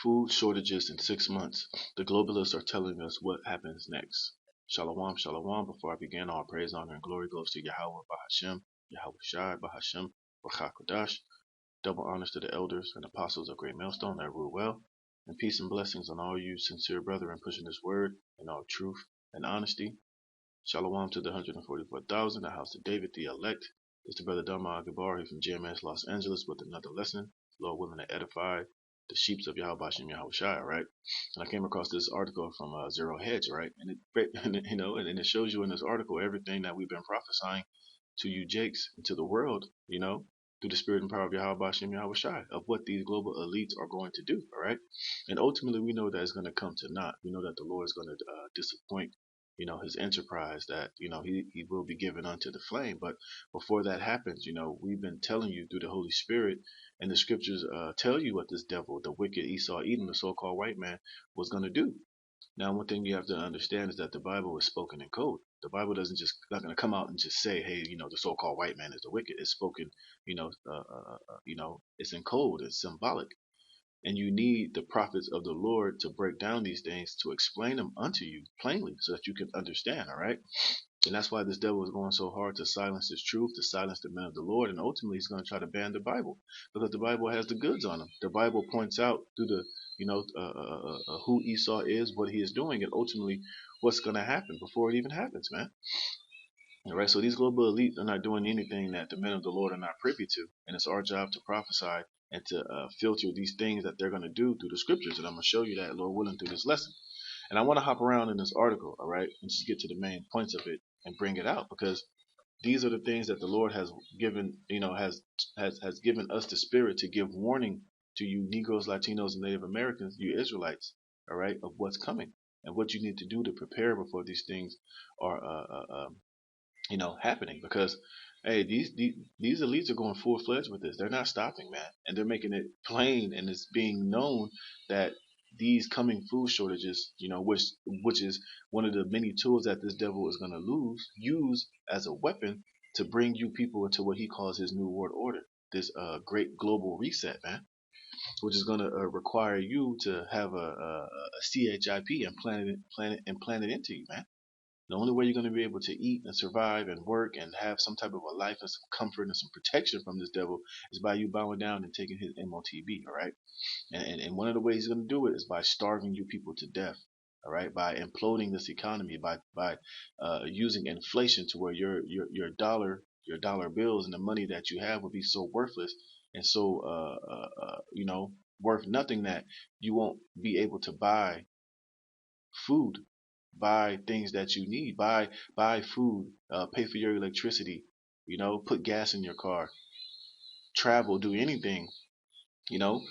Food shortages in 6 months. The globalists are telling us what happens next. Shalom, shalom. Before I begin, all praise, honor, and glory goes to Yahweh Bahashem, Yahweh Shai Bahashem, Kodash. Double honors to the elders and apostles of Great Millstone that rule well, and peace and blessings on all you sincere brethren pushing this word in all truth and honesty. Shalom to the 144,000, the house of David, the elect. It's the brother Dharma Agabar from GMS Los Angeles with another lesson. Lord willing to edify the sheeps of Yahweh Shem Yahweh Shai, right? And I came across this article from Zero Hedge, right? And it shows you in this article everything that we've been prophesying to you Jakes and to the world, through the spirit and power of Yahweh Shem Yahweh Shai, of what these global elites are going to do, all right? And ultimately, we know that it's going to come to naught. We know that the Lord is going to disappoint his enterprise, that he will be given unto the flame. But before that happens, we've been telling you through the Holy Spirit, and the scriptures tell you what this devil, the wicked Esau Edom, the so-called white man, was going to do. Now, one thing you have to understand is that the Bible is spoken in code. The Bible doesn't just not going to come out and just say, hey, the so-called white man is the wicked. It's spoken, it's in code. It's symbolic. And you need the prophets of the Lord to break down these things, to explain them unto you plainly so that you can understand, all right? And that's why this devil is going so hard to silence his truth, to silence the men of the Lord, and ultimately he's going to try to ban the Bible because the Bible has the goods on him. The Bible points out through the, who Esau is, what he is doing, and ultimately what's going to happen before it even happens, man. All right, so these global elites are not doing anything that the men of the Lord are not privy to, and it's our job to prophesy and to filter these things that they're going to do through the scriptures, and I'm going to show you that, Lord willing, through this lesson. And I want to hop around in this article, all right, and just get to the main points of it and bring it out, because these are the things that the Lord has given, has given us the spirit to give warning to you Negroes, Latinos, and Native Americans, you Israelites, all right, of what's coming and what you need to do to prepare before these things are happening. Because hey, these elites are going full fledged with this. They're not stopping, man, and they're making it plain, and it's being known that these coming food shortages, which is one of the many tools that this devil is going to use as a weapon to bring you people into what he calls his new world order, this great global reset, man, which is going to require you to have a CHIP implanted into you, man. The only way you're going to be able to eat and survive and work and have some type of a life and some comfort and some protection from this devil is by you bowing down and taking his MOTB, all right? And one of the ways he's going to do it is by starving you people to death, all right? By imploding this economy, by using inflation to where your dollar bills and the money that you have will be so worthless and so worth nothing that you won't be able to buy food, buy things that you need, buy food, pay for your electricity, put gas in your car, travel, do anything, you know,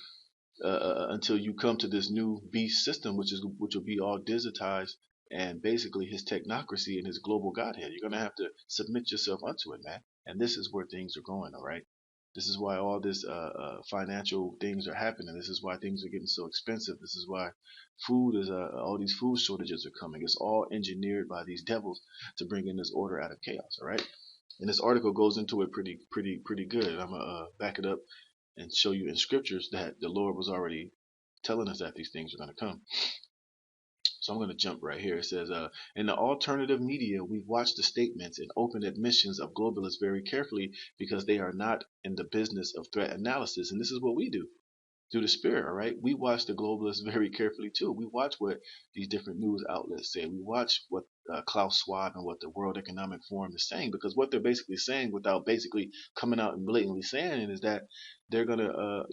until you come to this new beast system, which will be all digitized and basically his technocracy and his global godhead. You're gonna have to submit yourself unto it, man. And this is where things are going, all right? This is why all this financial things are happening. This is why things are getting so expensive. This is why food is all these food shortages are coming. It's all engineered by these devils to bring in this order out of chaos. All right. And this article goes into it pretty good. I'm gonna back it up and show you in scriptures that the Lord was already telling us that these things are going to come. So I'm going to jump right here. It says, in the alternative media, we've watched the statements and open admissions of globalists very carefully because they are not in the business of threat analysis. And this is what we do through the spirit, all right? We watch the globalists very carefully too. We watch what these different news outlets say. We watch what Klaus Schwab and what the World Economic Forum is saying, because what they're basically saying without basically coming out and blatantly saying it is that they're going to,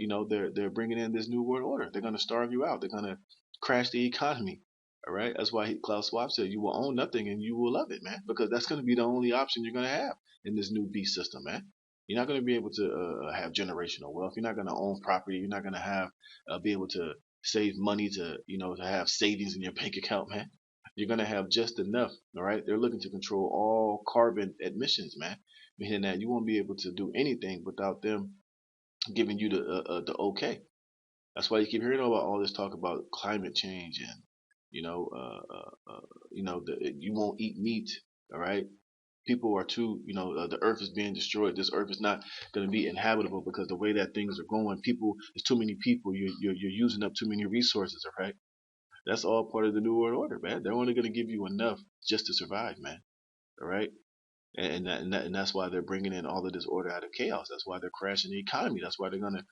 they're bringing in this new world order. They're going to starve you out. They're going to crash the economy. All right. That's why Klaus Schwab said you will own nothing and you will love it, man, because that's going to be the only option you're going to have in this new beast system, man. You're not going to be able to have generational wealth. You're not going to own property. You're not going to have be able to save money to to have savings in your bank account, man. You're going to have just enough. All right. They're looking to control all carbon emissions, man, meaning that you won't be able to do anything without them giving you the okay. That's why you keep hearing about all this talk about climate change and you won't eat meat. All right. People are too, the earth is being destroyed. This earth is not going to be inhabitable because the way that things are going, people, there's too many people. You're using up too many resources. All right, that's all part of the new world order, man. They're only going to give you enough just to survive, man. All right. And that's why they're bringing in all of this order out of chaos. That's why they're crashing the economy. That's why they're gonna.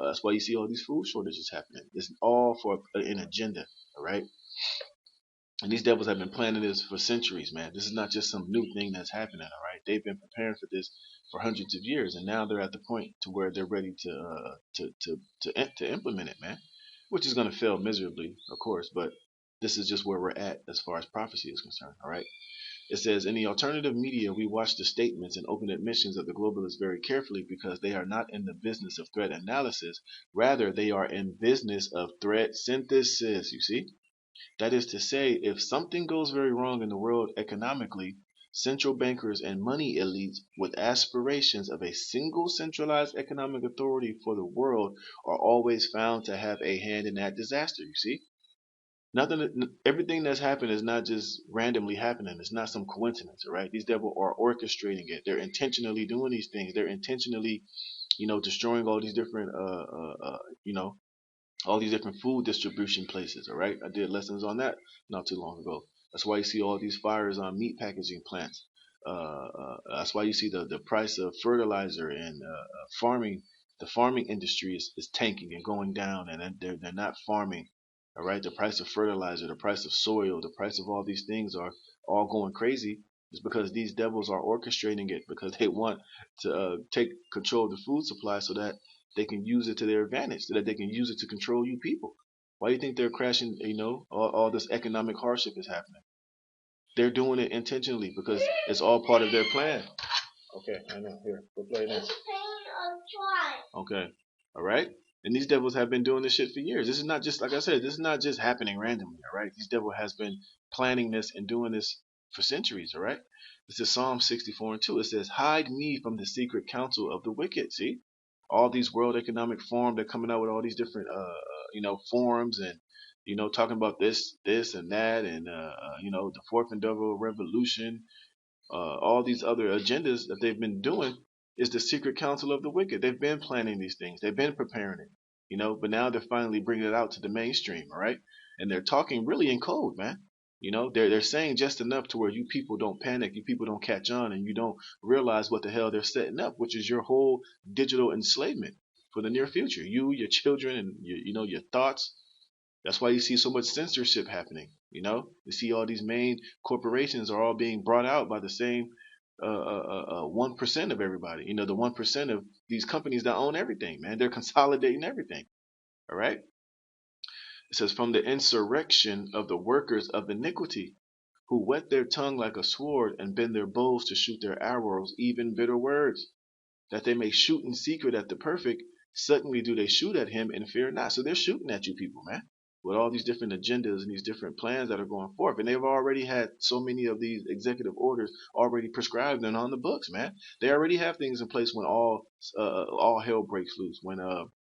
That's why you see all these food shortages happening. It's all for an agenda, all right? And these devils have been planning this for centuries, man. This is not just some new thing that's happening, all right? They've been preparing for this for hundreds of years, and now they're at the point to where they're ready to implement it, man. Which is gonna fail miserably, of course, but this is just where we're at as far as prophecy is concerned, all right? It says, in the alternative media, we watch the statements and open admissions of the globalists very carefully because they are not in the business of threat analysis. Rather, they are in business of threat synthesis. You see? That is to say, if something goes very wrong in the world economically, central bankers and money elites with aspirations of a single centralized economic authority for the world are always found to have a hand in that disaster. You see? Everything that's happened is not just randomly happening. It's not some coincidence, all right? These devils are orchestrating it. They're intentionally doing these things. They're intentionally, destroying all these different, all these different food distribution places, all right? I did lessons on that not too long ago. That's why you see all these fires on meat packaging plants. That's why you see the price of fertilizer and farming. The farming industry is tanking and going down, and they're not farming. All right, the price of fertilizer, the price of soil, the price of all these things are all going crazy. It's because these devils are orchestrating it because they want to take control of the food supply so that they can use it to their advantage, so that they can use it to control you people. Why do you think they're crashing? All this economic hardship is happening. They're doing it intentionally because it's all part of their plan. Okay, I know. Here, go play this. Okay, all right. And these devils have been doing this shit for years. This is not just, like I said, this is not just happening randomly. All right, these devil has been planning this and doing this for centuries. All right. This is Psalm 64:2. It says, "Hide me from the secret counsel of the wicked." See, all these World Economic Forum, they're coming out with all these different, forums and talking about this and that, and the fourth industrial revolution, all these other agendas that they've been doing is the secret counsel of the wicked. They've been planning these things. They've been preparing it, but now they're finally bringing it out to the mainstream, all right? And they're talking really in code, man. They're saying just enough to where you people don't panic, you people don't catch on, and you don't realize what the hell they're setting up, which is your whole digital enslavement for the near future. You, your children, and your thoughts. That's why you see so much censorship happening. You see all these main corporations are all being brought out by the same 1% of everybody. The 1% of these companies that own everything, man. They're consolidating everything. All right. It says, from the insurrection of the workers of iniquity, who whet their tongue like a sword and bend their bows to shoot their arrows, even bitter words, that they may shoot in secret at the perfect. Suddenly do they shoot at him and fear not. So they're shooting at you people, man, with all these different agendas and these different plans that are going forth. And they've already had so many of these executive orders already prescribed and on the books, man. They already have things in place when all hell breaks loose.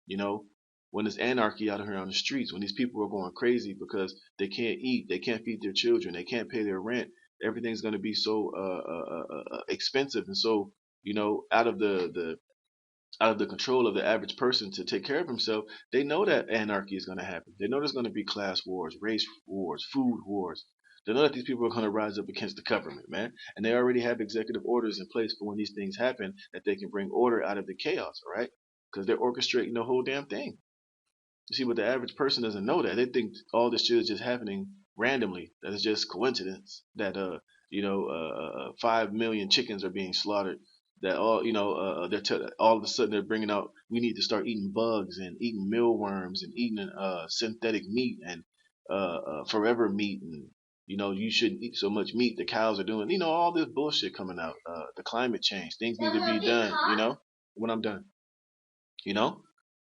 You know, when there's anarchy out here on the streets, when these people are going crazy because they can't eat, they can't feed their children, they can't pay their rent. Everything's going to be so expensive and so out of the control of the average person to take care of himself. They know that anarchy is going to happen. They know there's going to be class wars, race wars, food wars. They know that these people are going to rise up against the government, man. And they already have executive orders in place for when these things happen that they can bring order out of the chaos, all right? Because they're orchestrating the whole damn thing. You see, but the average person doesn't know that. They think all this shit is just happening randomly. That it's just coincidence that 5 million chickens are being slaughtered. That all of a sudden they're bringing out, we need to start eating bugs and eating mealworms and eating synthetic meat and forever meat, and you shouldn't eat so much meat. The cows are doing all this bullshit coming out. The climate change, things need to be done. When I'm done. You know,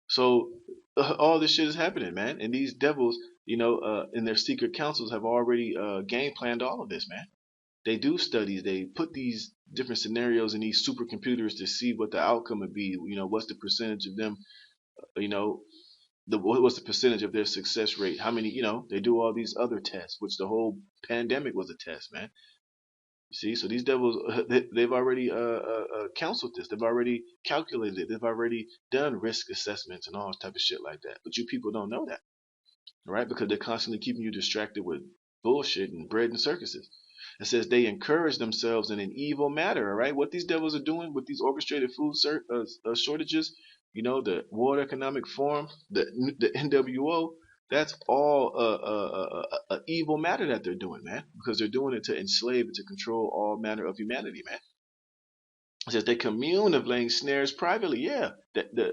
so all this shit is happening, man. And these devils, in their secret councils have already game planned all of this, man. They do studies. They put these different scenarios in these supercomputers to see what the outcome would be. What's the percentage of them, you know, what's the percentage of their success rate? How many, they do all these other tests, which the whole pandemic was a test, man. You see, so these devils, they've already counseled this. They've already calculated it. They've already done risk assessments and all type of shit like that. But you people don't know that, right? Because they're constantly keeping you distracted with bullshit and bread and circuses. It says they encourage themselves in an evil matter. All right, what these devils are doing with these orchestrated food shortages, the World Economic Forum, the NWO. That's all a evil matter that they're doing, man, because they're doing it to enslave and to control all manner of humanity, man. It says they commune of laying snares privately. Yeah,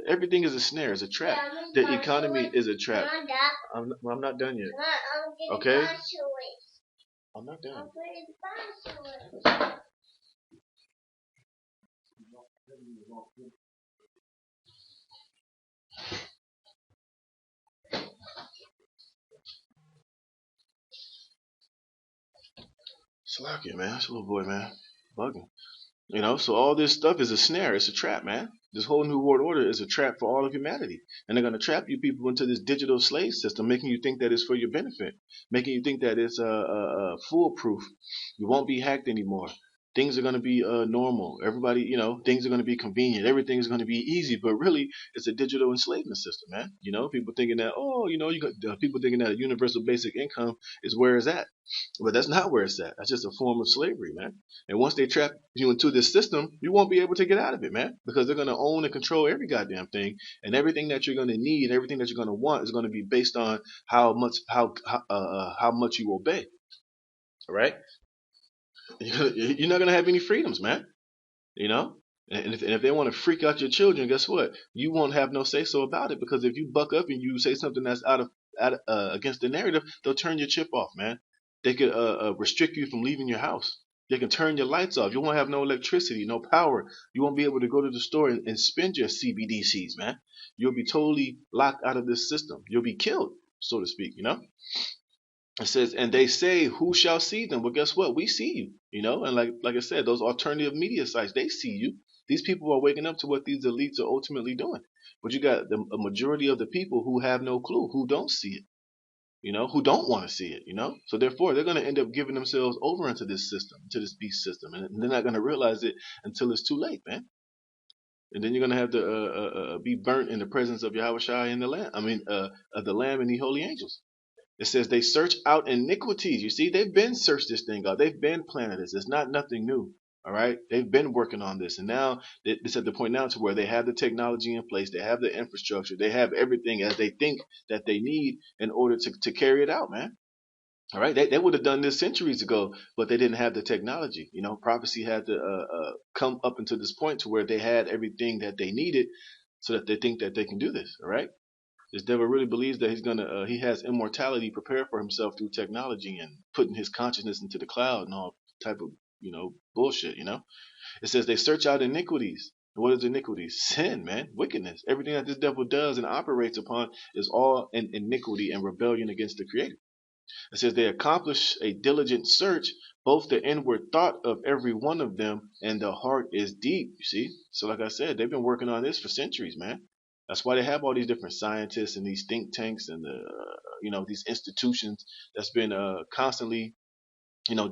everything is a snare, is a trap. The economy is a trap. I'm not done yet. Okay? I'm not done. Slack it, man. It's a little boy, man. Bugging. So all this stuff is a snare. It's a trap, man. This whole new world order is a trap for all of humanity. And they're going to trap you people into this digital slave system, making you think that it's for your benefit, making you think that it's foolproof. You won't be hacked anymore. Things are going to be normal. Everybody, things are going to be convenient. Everything is going to be easy. But really, it's a digital enslavement system, man. People thinking that, people thinking that a universal basic income is where it's at. But that's not where it's at. That's just a form of slavery, man. And once they trap you into this system, you won't be able to get out of it, man, because they're going to own and control every goddamn thing, and everything that you're going to need, everything that you're going to want, is going to be based on how much you obey. All right? You're not going to have any freedoms, man. And if they want to freak out your children, guess what? You won't have no say so about it, because if you buck up and you say something that's out of against the narrative, they'll turn your chip off, man. They could restrict you from leaving your house. They can turn your lights off. You won't have no electricity, no power. You won't be able to go to the store and spend your CBDCs, man. You'll be totally locked out of this system. You'll be killed, so to speak, It says, and they say, who shall see them? Well, guess what? We see you, And like I said, those alternative media sites, they see you. These people are waking up to what these elites are ultimately doing. But you got a majority of the people who have no clue, who don't see it. Who don't want to see it. So therefore, they're going to end up giving themselves over into this system, to this beast system, and they're not going to realize it until it's too late, man. And then you're going to have to be burnt in the presence of Yahweh Shai and the Lamb. Of the Lamb and the holy angels. It says they search out iniquities. You see, they've been searched this thing out. They've been planning this. It's not nothing new. All right, they've been working on this, and now it's at the point now to where they have the technology in place, they have the infrastructure, they have everything as they think that they need in order to carry it out, man. All right, they would have done this centuries ago, but they didn't have the technology. Prophecy had to come up into this point to where they had everything that they needed, so that they think that they can do this. All right, this devil really believes that he has immortality prepared for himself through technology and putting his consciousness into the cloud and all type of bullshit. It says they search out iniquities. What is iniquities? Sin, man, wickedness. Everything that this devil does and operates upon is all in iniquity and rebellion against the Creator. It says they accomplish a diligent search, both the inward thought of every one of them and the heart is deep. You see? So like I said, they've been working on this for centuries, man. That's why they have all these different scientists and these think tanks and these institutions that's been constantly,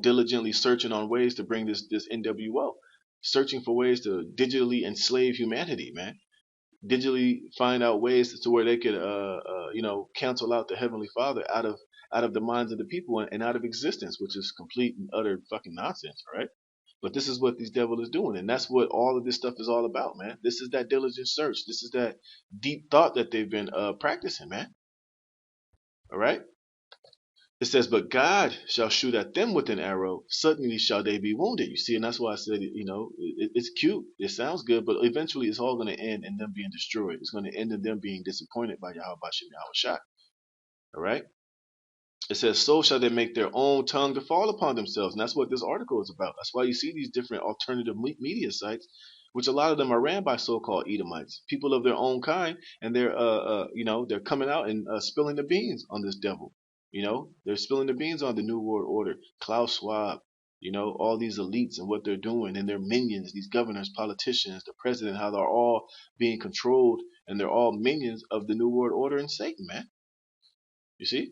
diligently searching on ways to bring this NWO, searching for ways to digitally enslave humanity, man. Digitally find out ways to where they could, cancel out the Heavenly Father out of the minds of the people and out of existence, which is complete and utter fucking nonsense, right? But this is what these devil is doing, and that's what all of this stuff is all about, man. This is that diligent search. This is that deep thought that they've been practicing, man. All right. It says, but God shall shoot at them with an arrow. Suddenly shall they be wounded. You see, and that's why I said, it's cute. It sounds good, but eventually it's all going to end in them being destroyed. It's going to end in them being disappointed by Yahweh Bashem Yahweh Shai. All right. It says, so shall they make their own tongue to fall upon themselves. And that's what this article is about. That's why you see these different alternative media sites, which a lot of them are ran by so-called Edomites, people of their own kind, and they're coming out and spilling the beans on this devil. They're spilling the beans on the New World Order, Klaus Schwab, all these elites and what they're doing, and their minions, these governors, politicians, the president, how they're all being controlled, and they're all minions of the New World Order and Satan, man. You see?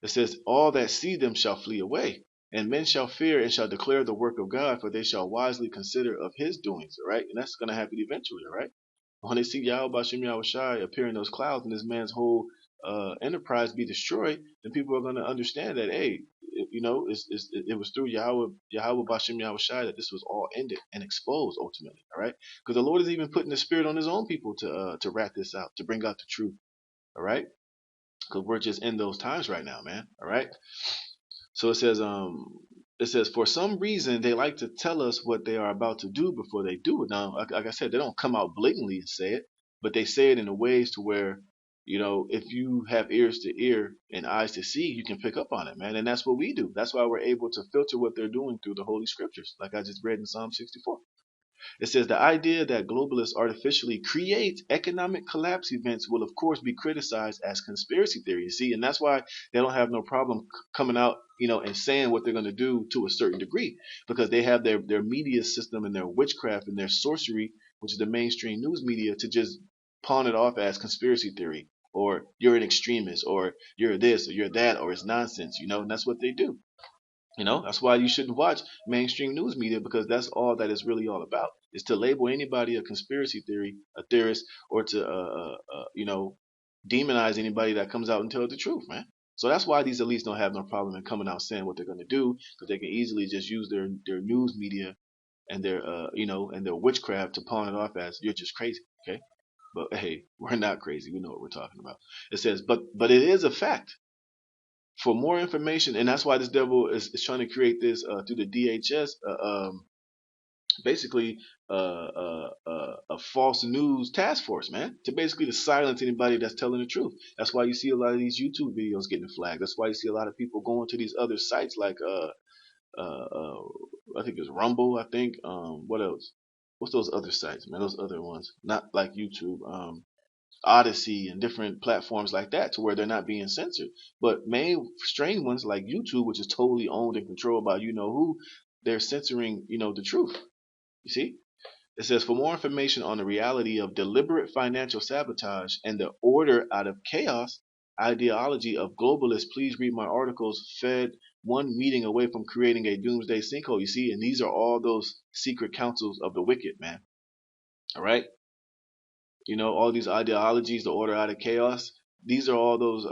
It says, all that see them shall flee away. And men shall fear and shall declare the work of God, for they shall wisely consider of his doings, all right? And that's going to happen eventually, all right? When they see Yahweh Shem Yahweh Shai appear in those clouds and this man's whole enterprise be destroyed, then people are going to understand that, hey, it was through Yahweh Bashem Yahweh Shai that this was all ended and exposed ultimately, all right? Because the Lord is even putting the spirit on his own people to rat this out, to bring out the truth, all right? Because we're just in those times right now, man, all right? So it says, for some reason they like to tell us what they are about to do before they do it. Now, like I said, they don't come out blatantly and say it, but they say it in a ways to where, if you have ears to hear and eyes to see, you can pick up on it, man. And that's what we do. That's why we're able to filter what they're doing through the Holy Scriptures, like I just read in Psalm 64. It says the idea that globalists artificially create economic collapse events will, of course, be criticized as conspiracy theory. You see, and that's why they don't have no problem coming out, and saying what they're going to do to a certain degree, because they have their media system and their witchcraft and their sorcery, which is the mainstream news media, to just pawn it off as conspiracy theory, or you're an extremist, or you're this, or you're that, or it's nonsense, and that's what they do. That's why you shouldn't watch mainstream news media, because that's all that it's really all about, is to label anybody a conspiracy theorist, or to demonize anybody that comes out and tells the truth, man. So that's why these elites don't have no problem in coming out saying what they're going to do, because they can easily just use their news media and their and their witchcraft to pawn it off as you're just crazy, okay? But hey, we're not crazy. We know what we're talking about. It says, but it is a fact. For more information, and that's why this devil is trying to create this through the DHS, basically a false news task force, man, to basically to silence anybody that's telling the truth. That's why you see a lot of these YouTube videos getting flagged. That's why you see a lot of people going to these other sites like I think it's Rumble. I think what else? What's those other sites, man? Those other ones, not like YouTube. Odyssey and different platforms like that, to where they're not being censored. But mainstream ones like YouTube, which is totally owned and controlled by who, they're censoring the truth. You see? It says, for more information on the reality of deliberate financial sabotage and the order out of chaos ideology of globalists, please read my articles, Fed one meeting away from creating a doomsday sinkhole. You see? And these are all those secret councils of the wicked, man. All right? All these ideologies, the order out of chaos. These are all those,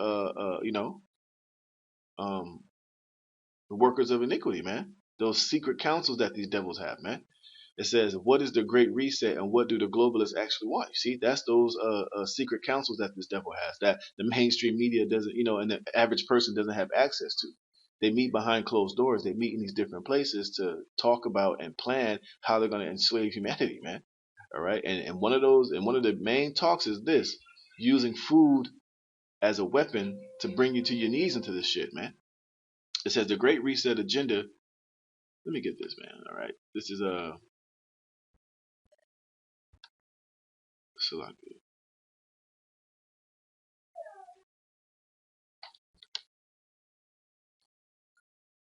the workers of iniquity, man. Those secret councils that these devils have, man. It says, what is the great reset and what do the globalists actually want? You see, that's those secret councils that this devil has, that the mainstream media doesn't, and the average person doesn't have access to. They meet behind closed doors. They meet in these different places to talk about and plan how they're going to enslave humanity, man. All right. And one of the main talks is this: using food as a weapon to bring you to your knees into this shit, man. It says the Great Reset agenda. Let me get this, man. All right. This is Salaki.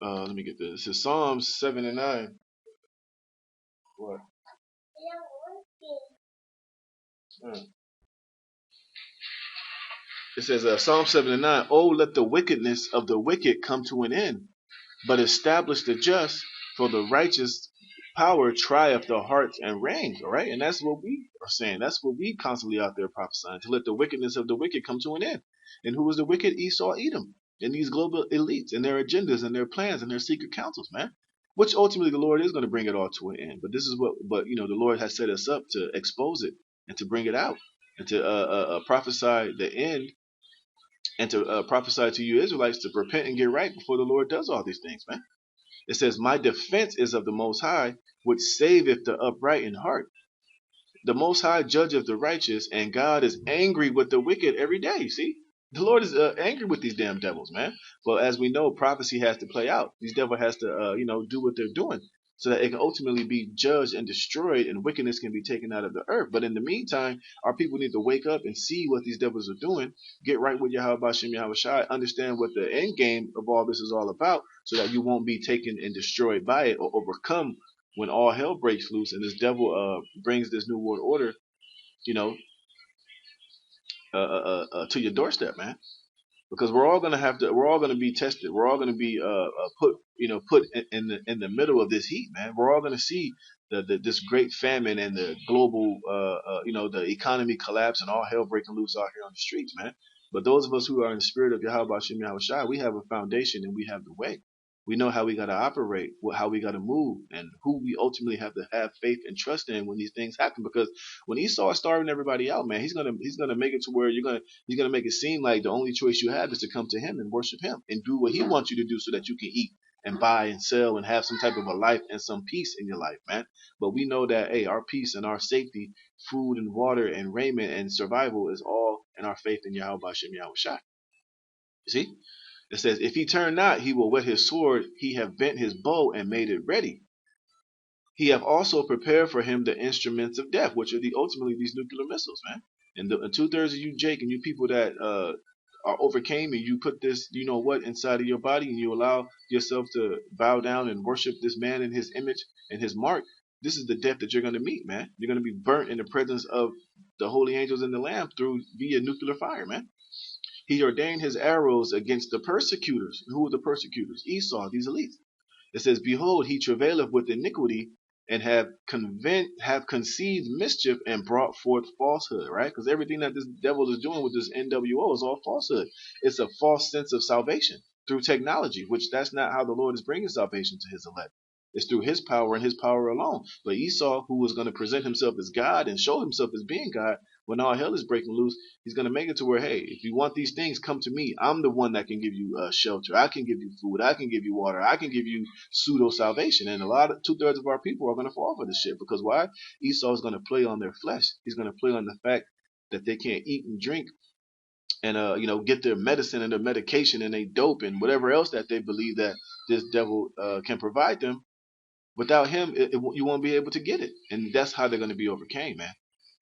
Let me get this. This is Psalms 7 and 9. What? It says Psalm 7 and 9. Oh, let the wickedness of the wicked come to an end, but establish the just, for the righteous power trieth the hearts and reigns. All right, and that's what we are saying. That's what we constantly out there prophesying, to let the wickedness of the wicked come to an end. And who was the wicked? Esau, Edom, and these global elites and their agendas and their plans and their secret councils, man. Which ultimately the Lord is going to bring it all to an end. But this is but the Lord has set us up to expose it and to bring it out and to prophesy the end, and to prophesy to you Israelites to repent and get right before the Lord does all these things, man. It says, my defense is of the Most High, which saveth the upright in heart. The Most High judgeth the righteous, and God is angry with the wicked every day. You see? The Lord is angry with these damn devils, man. Well, as we know, prophecy has to play out. These devils has to, do what they're doing, so that it can ultimately be judged and destroyed, and wickedness can be taken out of the earth. But in the meantime, our people need to wake up and see what these devils are doing, get right with Yahweh Bashem Yahweh Shai, understand what the end game of all this is all about, so that you won't be taken and destroyed by it or overcome when all hell breaks loose and this devil brings this new world order, to your doorstep, man. because we're all gonna be tested. We're all gonna be put in the middle of this heat, man. We're all gonna see this great famine and the global the economy collapse and all hell breaking loose out here on the streets, man. But those of us who are in the spirit of Yahweh Shem Yahweh Shai, we have a foundation and we have the way. We know how we got to operate, how we got to move, and who we ultimately have to have faith and trust in when these things happen. Because when Esau is starving everybody out, man, he's gonna make it to where he's gonna make it seem like the only choice you have is to come to him and worship him and do what he wants you to do so that you can eat and buy and sell and have some type of a life and some peace in your life, man. But we know that hey, our peace and our safety, food and water and raiment and survival is all in our faith in Yahweh Shem Yahweh Shai. You see? It says, if he turn not, he will whet his sword. He have bent his bow and made it ready. He have also prepared for him the instruments of death, which are ultimately these nuclear missiles, man. And 2/3 of you, Jake, and you people that are overcame, and you put this, you know what, inside of your body, and you allow yourself to bow down and worship this man in his image and his mark. This is the death that you're going to meet, man. You're going to be burnt in the presence of the holy angels and the Lamb via nuclear fire, man. He ordained his arrows against the persecutors. Who were the persecutors? Esau, these elites. It says, behold, he travaileth with iniquity and have conceived mischief and brought forth falsehood, right? Because everything that this devil is doing with this NWO is all falsehood. It's a false sense of salvation through technology, which that's not how the Lord is bringing salvation to his elect. It's through his power and his power alone. But Esau, who was going to present himself as God and show himself as being God, when all hell is breaking loose, he's going to make it to where, hey, if you want these things, come to me. I'm the one that can give you shelter. I can give you food. I can give you water. I can give you pseudo salvation. And 2/3 of our people are going to fall for this shit. Because why? Esau is going to play on their flesh. He's going to play on the fact that they can't eat and drink and get their medicine and their medication and they dope and whatever else that they believe that this devil can provide them. Without him, you won't be able to get it. And that's how they're going to be overcame, man.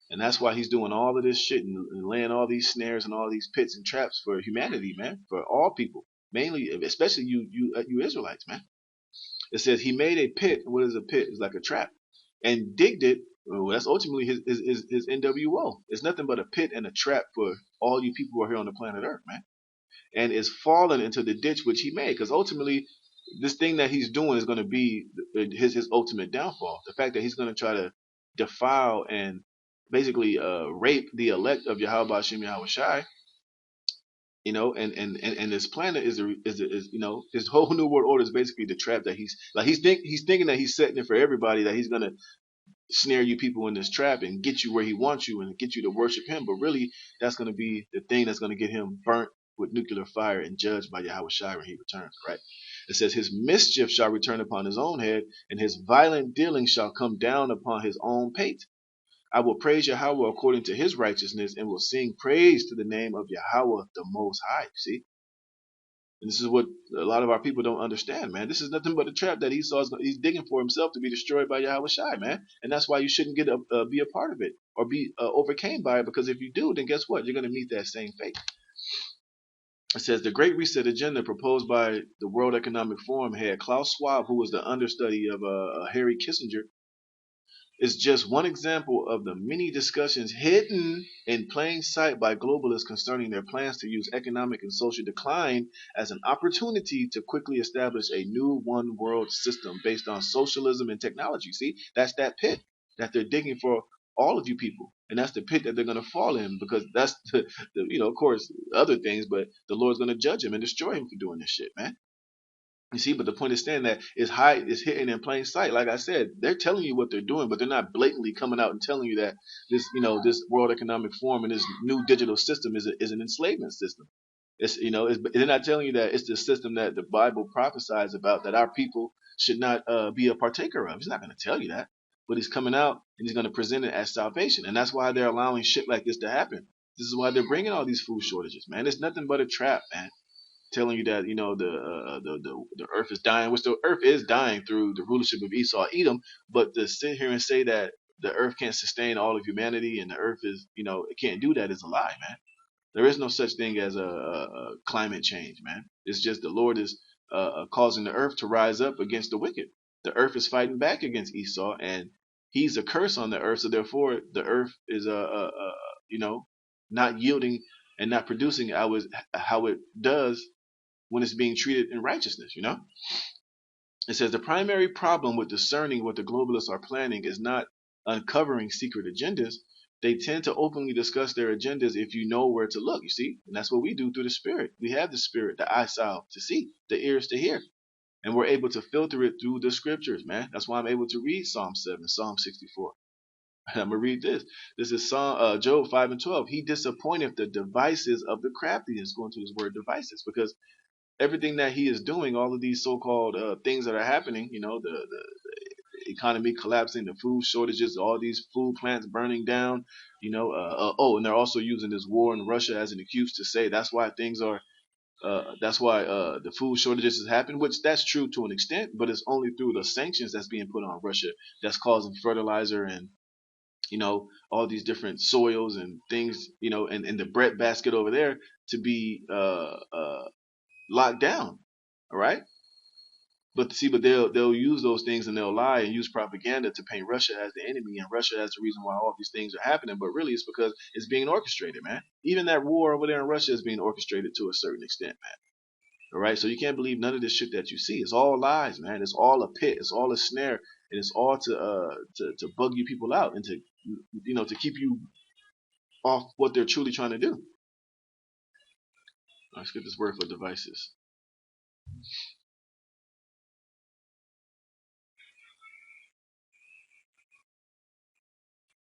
And that's why he's doing all of this shit and laying all these snares and all these pits and traps for humanity, man, for all people, mainly, especially you Israelites, man. It says he made a pit. What is a pit? It's like a trap, and digged it. Well, that's ultimately his NWO. It's nothing but a pit and a trap for all you people who are here on the planet Earth, man. And is fallen into the ditch which he made, because ultimately this thing that he's doing is going to be his ultimate downfall. The fact that he's going to try to defile and basically rape the elect of Yahweh Shem Yahweh Shai, and this planet is his whole new world order is basically the trap that he's thinking that he's setting it for everybody, that he's gonna snare you people in this trap and get you where he wants you and get you to worship him, but really that's gonna be the thing that's gonna get him burnt with nuclear fire and judged by Yahweh Shai when he returns, right? It says his mischief shall return upon his own head, and his violent dealing shall come down upon his own pate. I will praise Yahweh according to his righteousness and will sing praise to the name of Yahweh the Most High. See? And this is what a lot of our people don't understand, man. This is nothing but a trap that he's digging for himself to be destroyed by Yahweh Shai, man. And that's why you shouldn't be a part of it or be overcame by it, because if you do, then guess what? You're going to meet that same fate. It says the Great Reset agenda proposed by the World Economic Forum head Klaus Schwab, who was the understudy of Harry Kissinger, is just one example of the many discussions hidden in plain sight by globalists concerning their plans to use economic and social decline as an opportunity to quickly establish a new one world system based on socialism and technology. See, that's that pit that they're digging for all of you people. And that's the pit that they're going to fall in, because that's of course, other things, but the Lord's going to judge him and destroy him for doing this shit, man. You see, but the point is staying that it's hidden in plain sight. Like I said, they're telling you what they're doing, but they're not blatantly coming out and telling you that this World Economic Forum and this new digital system is an enslavement system. They're not telling you that it's the system that the Bible prophesies about, that our people should not be a partaker of. He's not going to tell you that, but he's coming out and he's going to present it as salvation, and that's why they're allowing shit like this to happen. This is why they're bringing all these food shortages, man. It's nothing but a trap, man, telling you that the earth is dying, which the earth is dying through the rulership of Esau Edom. But to sit here and say that the earth can't sustain all of humanity and the earth is it can't do that is a lie, man. There is no such thing as a climate change, man. It's just the Lord is causing the earth to rise up against the wicked. The earth is fighting back against Esau, and he's a curse on the earth. So therefore, the earth is not yielding and not producing how it does when it's being treated in righteousness. It says the primary problem with discerning what the globalists are planning is not uncovering secret agendas. They tend to openly discuss their agendas if you know where to look, you see? And that's what we do through the Spirit. We have the Spirit, the eyesight to see, the ears to hear. And we're able to filter it through the scriptures, man. That's why I'm able to read Psalm 7, Psalm 64. And I'm going to read this. This is Job 5 and 12. He disappointeth the devices of the crafty. It's going to his word devices, because everything that he is doing, all of these so-called things that are happening, the economy collapsing, the food shortages, all these food plants burning down, and they're also using this war in Russia as an excuse to say that's why the food shortages has happened, which that's true to an extent, but it's only through the sanctions that's being put on Russia that's causing fertilizer and all these different soils and things, and the bread basket over there to be locked down. All right. But they'll use those things and they'll lie and use propaganda to paint Russia as the enemy and Russia as the reason why all these things are happening. But really, it's because it's being orchestrated, man. Even that war over there in Russia is being orchestrated to a certain extent, man. All right, so you can't believe none of this shit that you see. It's all lies, man. It's all a pit. It's all a snare, and it's all to bug you people out and to keep you off what they're truly trying to do. Let's get this word for devices.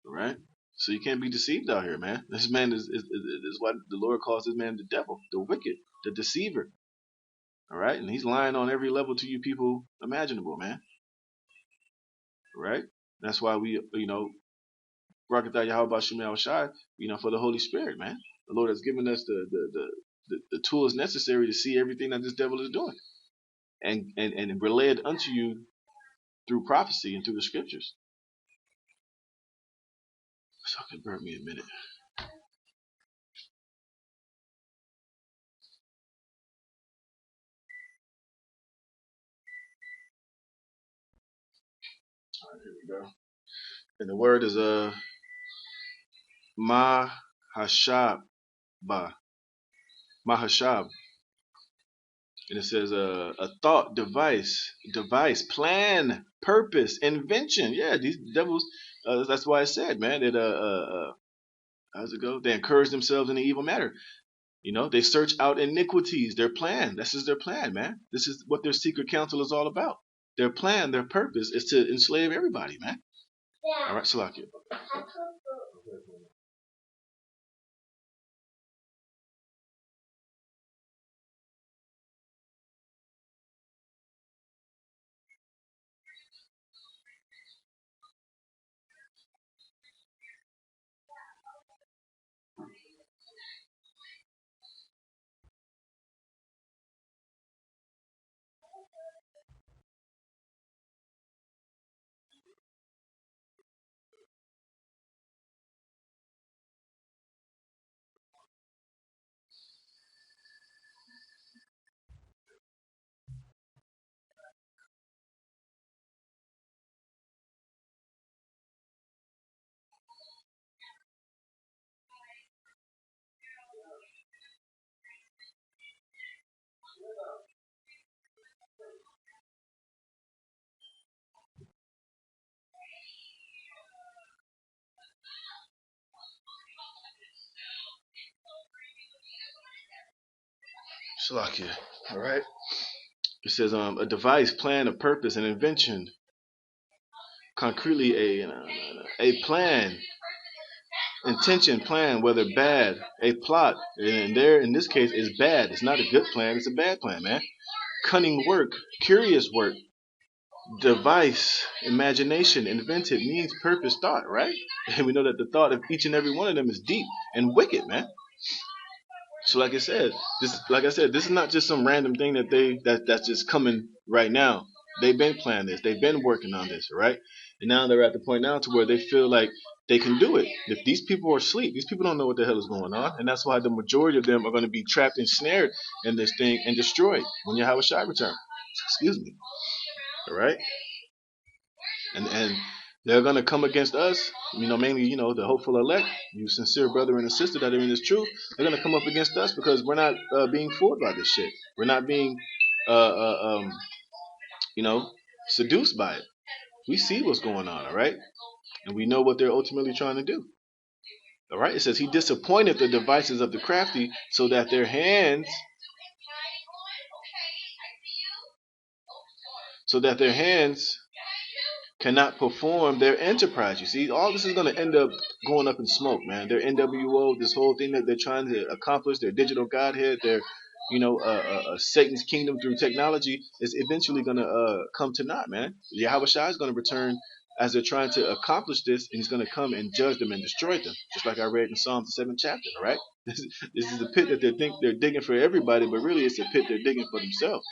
All right, so you can't be deceived out here, man. This man is why the Lord calls this man the devil, the wicked, the deceiver. All right, and he's lying on every level to you people imaginable, man. All right, that's why we, Barakatah Yahweh Shemel Shai, for the Holy Spirit, man. The Lord has given us the tools necessary to see everything that this devil is doing, and relay it unto you through prophecy and through the scriptures. So it can burn me a minute. All right, here we go. And the word is Mahashab. Mahashab. And it says a thought, device, plan, purpose, invention. Yeah, these devils. That's why I said, man, that how's it go? They encourage themselves in the evil matter. They search out iniquities. Their plan. This is their plan, man. This is what their secret council is all about. Their plan, their purpose is to enslave everybody, man. Yeah. All right, Salakia. Salakia. All right. It says a device, plan, a purpose, an invention. Concretely, a plan, intention, plan, whether bad, a plot, and there in this case is bad. It's not a good plan. It's a bad plan, man. Cunning work, curious work, device, imagination, invented, means, purpose, thought, right? And we know that the thought of each and every one of them is deep and wicked, man. So like I said, this is not just some random thing that's just coming right now. They've been planning this. They've been working on this, right? And now they're at the point now to where they feel like they can do it. If these people are asleep, these people don't know what the hell is going on, and that's why the majority of them are going to be trapped and snared in this thing and destroyed when Yahweh Shai return. Excuse me. All right. And They're gonna come against us, mainly, the hopeful elect, you sincere brother and sister that are in this truth. They're gonna come up against us because we're not being fooled by this shit. We're not being, uh, uh, um, you know, seduced by it. We see what's going on, all right, and we know what they're ultimately trying to do. All right, it says he disappointed the devices of the crafty, so that their hands cannot perform their enterprise. You see, all this is going to end up going up in smoke, man. Their NWO, this whole thing that they're trying to accomplish, their digital godhead, their Satan's kingdom through technology is eventually going to come to naught, man. Yahweh Shai is going to return as they're trying to accomplish this, and he's going to come and judge them and destroy them, just like I read in Psalm the 7th chapter. All right, this is the pit that they think they're digging for everybody, but really it's a pit they're digging for themselves.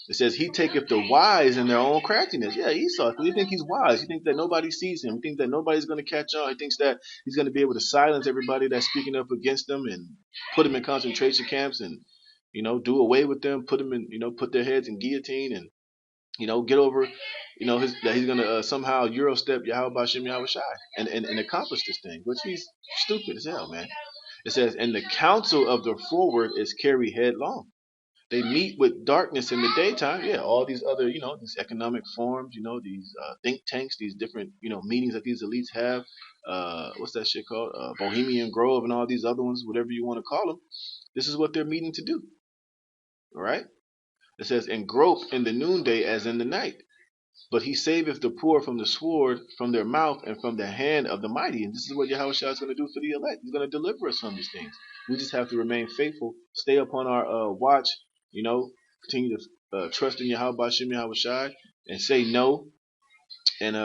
It says he taketh the wise in their own craftiness. Yeah, Esau. He think he's wise. He thinks that nobody sees him. He thinks that nobody's going to catch on. He thinks that he's going to be able to silence everybody that's speaking up against him and put them in concentration camps and do away with them. Put them in put their heads in guillotine and get over that he's going to somehow Eurostep Yahweh Bashem Yahweh Shai and accomplish this thing, which he's stupid as hell, man. It says, and the counsel of the forward is carried headlong. They meet with darkness in the daytime. Yeah, all these other, these economic forums, these think tanks, these different, meetings that these elites have. What's that shit called? Bohemian Grove and all these other ones, whatever you want to call them. This is what they're meeting to do. All right. It says, and grope in the noonday as in the night. But he saveth the poor from the sword, from their mouth, and from the hand of the mighty. And this is what Yahweh Shah is going to do for the elect. He's going to deliver us from these things. We just have to remain faithful, stay upon our watch, continue to trust in Yahweh Bashem Yahweh Shai, and say no, and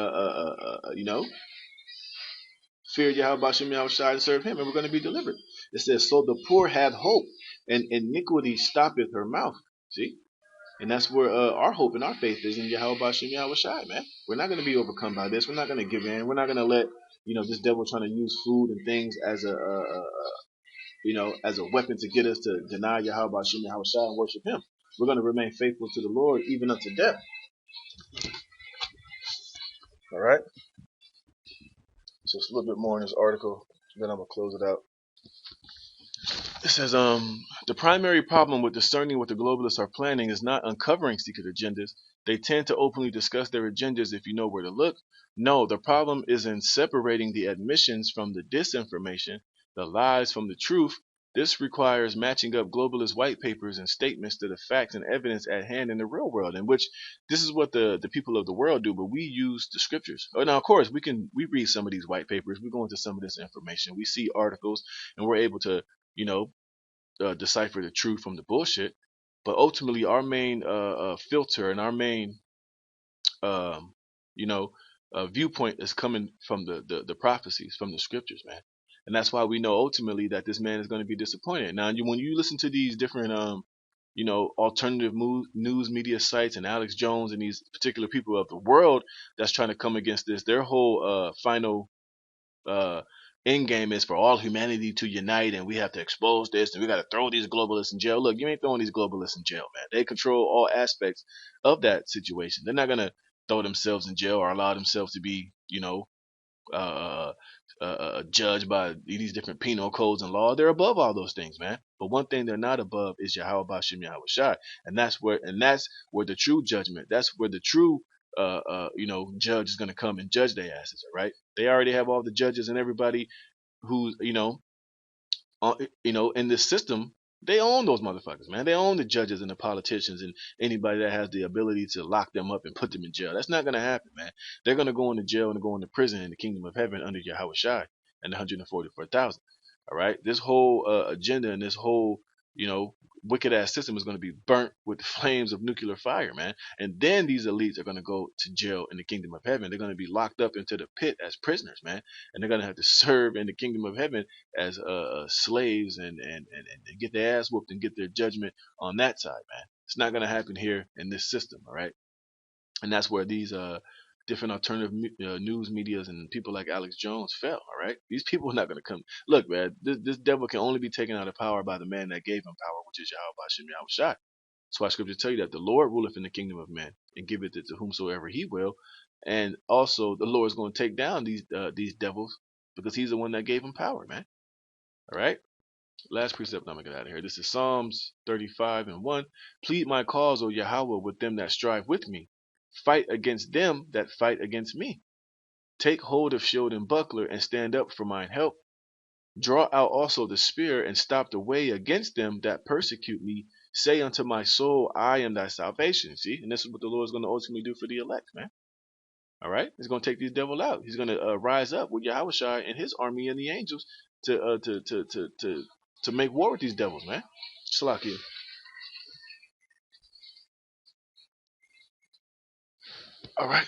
fear Yahweh Bashem Yahweh Shai and serve Him, and we're going to be delivered. It says, so the poor have hope, and iniquity stoppeth her mouth. See? And that's where our hope and our faith is in Yahweh Bashem Yahweh Shai, man. We're not going to be overcome by this. We're not going to give in. We're not going to let this devil trying to use food and things as as a weapon to get us to deny Yahweh Bashem Yahweh Shai and worship Him. We're going to remain faithful to the Lord even unto death. All right. So it's a little bit more in this article. Then I'm gonna close it out. It says, the primary problem with discerning what the globalists are planning is not uncovering secret agendas. They tend to openly discuss their agendas if you know where to look. No, the problem is in separating the admissions from the disinformation, the lies from the truth. This requires matching up globalist white papers and statements to the facts and evidence at hand in the real world, in which this is what the people of the world do, but we use the scriptures. Oh, now, of course, we read some of these white papers, we go into some of this information, we see articles, and we're able to decipher the truth from the bullshit. But ultimately, our main filter and our main um, viewpoint is coming from the prophecies, from the scriptures, man. And that's why we know ultimately that this man is going to be disappointed. Now, when you listen to these different alternative news media sites and Alex Jones and these particular people of the world that's trying to come against this, their whole final uh, end game is for all humanity to unite, and we have to expose this, and we got to throw these globalists in jail. Look, you ain't throwing these globalists in jail, man. They control all aspects of that situation. They're not gonna throw themselves in jail or allow themselves to be, uh, judged by these different penal codes and law. They're above all those things, man. But one thing they're not above is Yahweh Bashem Yahweh Shai, and that's where the true judgment. That's where the true judge is gonna come and judge their asses. All right. They already have all the judges and everybody who's in this system. They own those motherfuckers, man. They own the judges and the politicians and anybody that has the ability to lock them up and put them in jail. That's not gonna happen, man. They're gonna go into jail and go into prison in the kingdom of heaven under Yahweh Shai and the 144,000. All right, this whole agenda and this whole wicked ass system is going to be burnt with the flames of nuclear fire, man. And then these elites are going to go to jail in the kingdom of heaven. They're going to be locked up into the pit as prisoners, man. And they're going to have to serve in the kingdom of heaven as slaves and get their ass whooped and get their judgment on that side, man. It's not going to happen here in this system, all right? And that's where these different alternative news medias and people like Alex Jones fell. All right, these people are not going to come. Look, man, this devil can only be taken out of power by the man that gave him power, which is Yahweh Bashem Yahweh Shai. That's why scripture tell you that the Lord ruleth in the kingdom of men and giveth it to whomsoever he will. And also the Lord is going to take down these devils because he's the one that gave them power, man. All right. Last precept, I'm gonna get out of here. This is Psalms 35:1. Plead my cause, O Yahweh, with them that strive with me. Fight against them that fight against me. Take hold of shield and buckler, and stand up for mine help. Draw out also the spear, and stop the way against them that persecute me. Say unto my soul, I am thy salvation. See, and this is what the Lord is going to ultimately do for the elect, man. All right, he's going to take these devil out. He's going to rise up with Yahushua and his army and the angels to make war with these devils, man. Salakia. All right.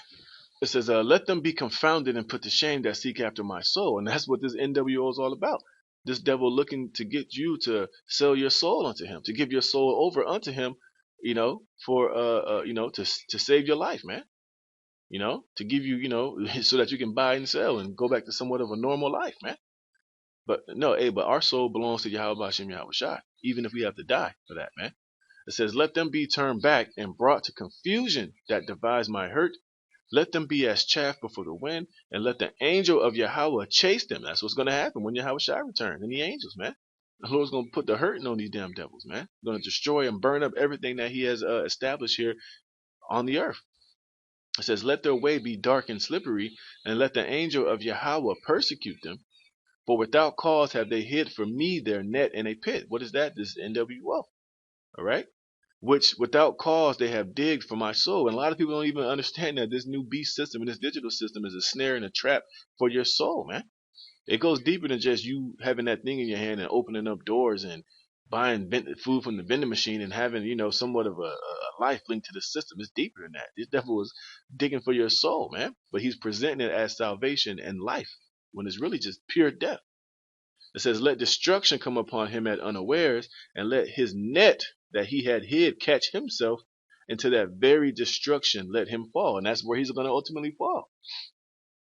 It says, let them be confounded and put to shame that seek after my soul. And that's what this NWO is all about. This devil looking to get you to sell your soul unto him, to give your soul over unto him, for to save your life, man. To give you, so that you can buy and sell and go back to somewhat of a normal life, man. But no, but our soul belongs to Yahweh Hashem Yahweh Shai, even if we have to die for that, man. It says, let them be turned back and brought to confusion that devise my hurt. Let them be as chaff before the wind, and let the angel of Yahweh chase them. That's what's going to happen when Yahweh Shai returns, and the angels, man. The Lord's going to put the hurting on these damn devils, man. Going to destroy and burn up everything that he has established here on the earth. It says, let their way be dark and slippery, and let the angel of Yahweh persecute them. For without cause have they hid for me their net in a pit. What is that? This is NWO. All right? Which without cause they have digged for my soul. And a lot of people don't even understand that this new beast system and this digital system is a snare and a trap for your soul, man. It goes deeper than just you having that thing in your hand and opening up doors and buying food from the vending machine and having, somewhat of a life linked to the system. It's deeper than that. This devil is digging for your soul, man. But he's presenting it as salvation and life when it's really just pure death. It says, let destruction come upon him at unawares, and let his net that he had hid catch himself. Into that very destruction let him fall. And that's where he's going to ultimately fall.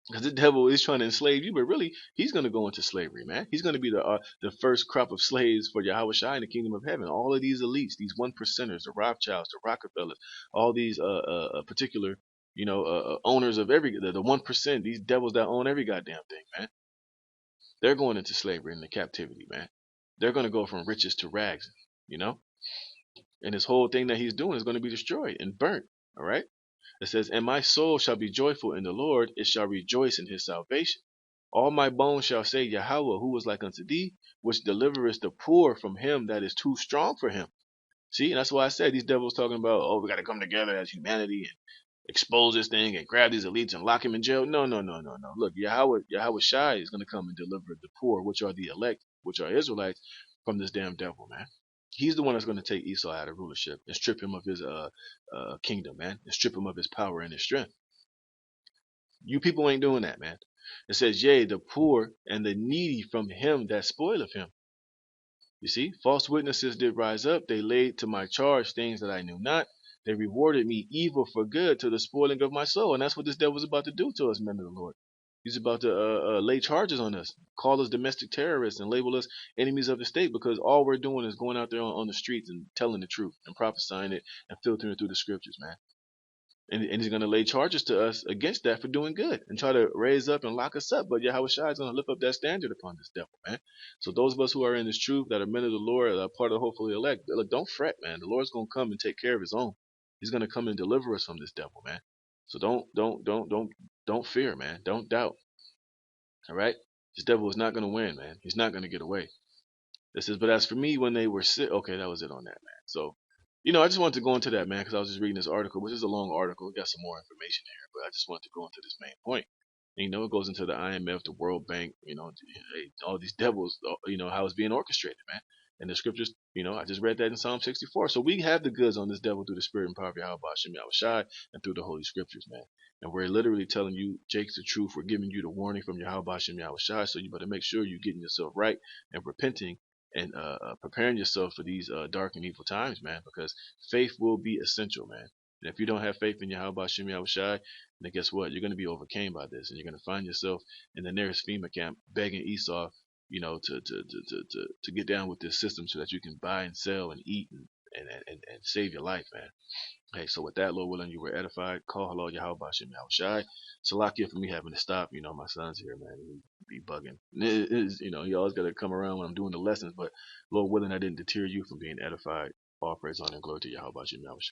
Because the devil is trying to enslave you, but really, he's going to go into slavery, man. He's going to be the first crop of slaves for Yahweh Shai in the kingdom of heaven. All of these elites, these one percenters, the Rothschilds, the Rockefellers, all these particular, owners of the 1%, these devils that own every goddamn thing, man. They're going into slavery and into captivity, man. They're going to go from riches to rags, and this whole thing that he's doing is going to be destroyed and burnt. All right. It says, and my soul shall be joyful in the Lord, it shall rejoice in his salvation. All my bones shall say, Yahweh, who was like unto thee, which delivereth the poor from him that is too strong for him. See, and that's why I said these devils talking about, we got to come together as humanity and expose this thing and grab these elites and lock him in jail. No. Look, Yahweh Shai is going to come and deliver the poor, which are the elect, which are Israelites, from this damn devil, man. He's the one that's going to take Esau out of rulership and strip him of his kingdom, man, and strip him of his power and his strength. You people ain't doing that, man. It says, yea, the poor and the needy from him that spoileth him. You see, false witnesses did rise up. They laid to my charge things that I knew not. They rewarded me evil for good to the spoiling of my soul. And that's what this devil's about to do to us, men of the Lord. He's about to lay charges on us, call us domestic terrorists, and label us enemies of the state, because all we're doing is going out there on the streets and telling the truth and prophesying it and filtering it through the scriptures, man. And he's going to lay charges to us against that for doing good and try to raise up and lock us up. But Yahweh Shai is going to lift up that standard upon this devil, man. So those of us who are in this truth, that are men of the Lord, that are part of the hopefully elect, look, don't fret, man. The Lord's going to come and take care of his own. He's going to come and deliver us from this devil, man. So don't fear, man. Don't doubt. All right? This devil is not going to win, man. He's not going to get away. This is, but as for me, when they were sick, okay, that was it on that, man. So, I just wanted to go into that, man, because I was just reading this article, which is a long article. It got some more information here, but I just wanted to go into this main point. And, it goes into the IMF, the World Bank, all these devils, how it's being orchestrated, man. And the scriptures, I just read that in Psalm 64. So we have the goods on this devil through the spirit and power of Yahweh Hashem Yahweh Shai and through the Holy Scriptures, man. And we're literally telling you, Jake's the truth. We're giving you the warning from Yahweh Hashem Yahweh Shai. So you better make sure you're getting yourself right and repenting and preparing yourself for these dark and evil times, man, because faith will be essential, man. And if you don't have faith in Yahweh Hashem Yahweh Shai, then guess what? You're going to be overcame by this, and you're going to find yourself in the nearest FEMA camp begging Esau, to get down with this system so that you can buy and sell and eat and and save your life, man. Hey, so with that, Lord willing, you were edified. Call hello, Yahweh Shem Yahushai. Salakia for me having to stop. My son's here, man. He be bugging. It is, he always got to come around when I'm doing the lessons. But Lord willing, I didn't deter you from being edified. All praise, honor, and glory to Yahweh Shem Yahushai.